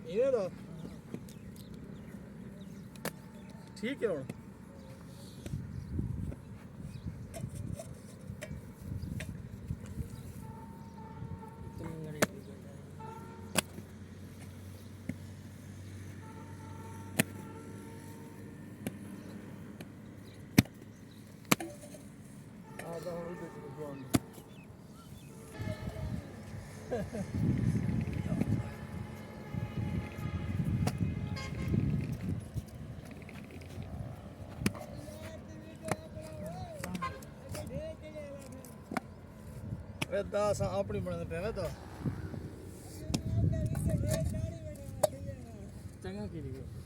ਇਹਨੇ ਦਾ ਠੀਕ ਹੈ ਹੁਣ ਦਾ ਅਸਾਂ ਆਪਣੀ ਬਣਾਉਂਦੇ ਪਏ ਵੇ ਤਾਂ ਚੰਗਾ ਕੀ ਲਿਖਿਆ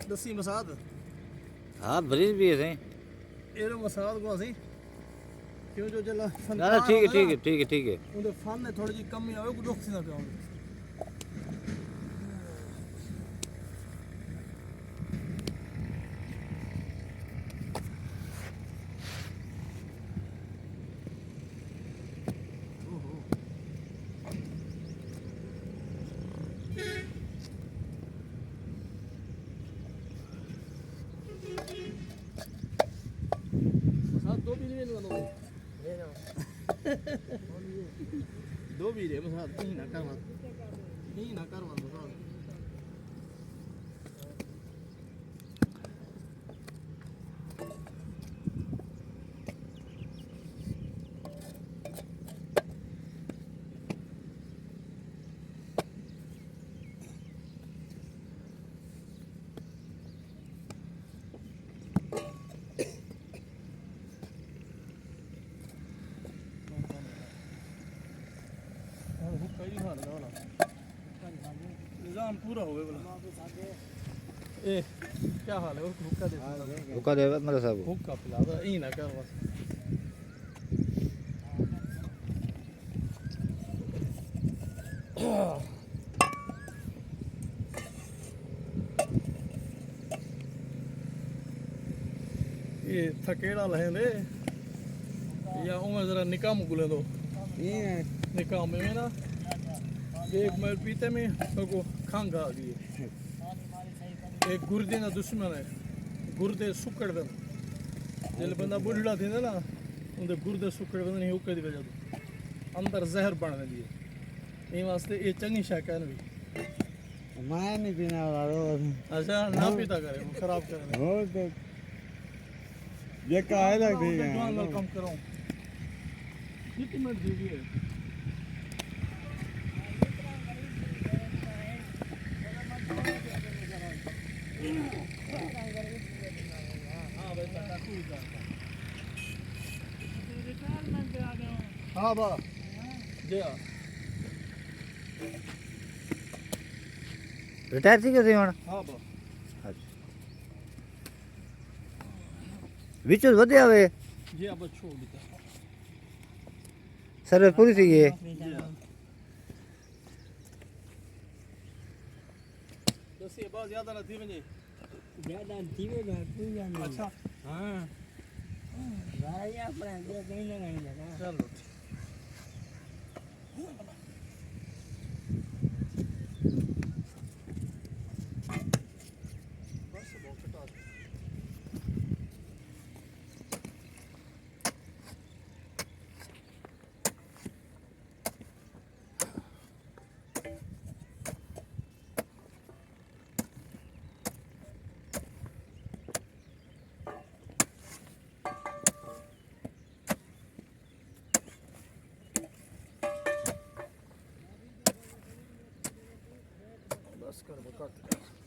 दसी मसाद हाँ ब्रिज भी है एरो मसाद को ਅਸੀਂ क्यों जो जला ना ना ठीक है ठीक है ठीक है ठीक है ਉਹਦੇ ਫਨ ਨੇ ਥੋੜੀ ਜਿਹੀ ਕਮੀ ਆਵੇ ਕੋਈ ਦੁੱਖ ਸੀ ਨਾ ਪਿਆਉਂਦੇ दो भी ले लो दो भी ले मसाद नहीं ना करवा मसाद निजाम पूरा हो गया बोला ए क्या हाल है हुक्का दे मेरे साहब हुक्का पिला दो ई ना कर बस ये थकेड़ा लहेंदे या उमें जरा निकाह मुगले दो निकाह में ना एक मैल पीते में सबको खंघ आ गई है एक गुर्दे का दुश्मन है गुर्दे सुकड़ वन जल बंदा बुढ़ा थी ना उनके गुर्दे सुकड़ वन नहीं हुक्के दी वजह तो अंदर जहर बन वेंदी है ये वास्ते ये चंगी शाका भी मैं नहीं पीना वाला अच्छा ना पीता करे वो खराब करे हो तो ये काहे लग गई है कम करो कितनी मिनट दीजिए हाँ बा जी हाँ रिटायर थी कैसे ਹੁਣ हाँ बा ਵਿੱਚੋਂ ਵਧਿਆ ਵੇ जी अब छोड़ देता सर्विस पूरी थी ये दस ये बात ज्यादा ना थी मुझे ज्यादा थीवे ना तू जान अच्छा हां भाई अपने दे कहीं ना कहीं लगा चलो बस कर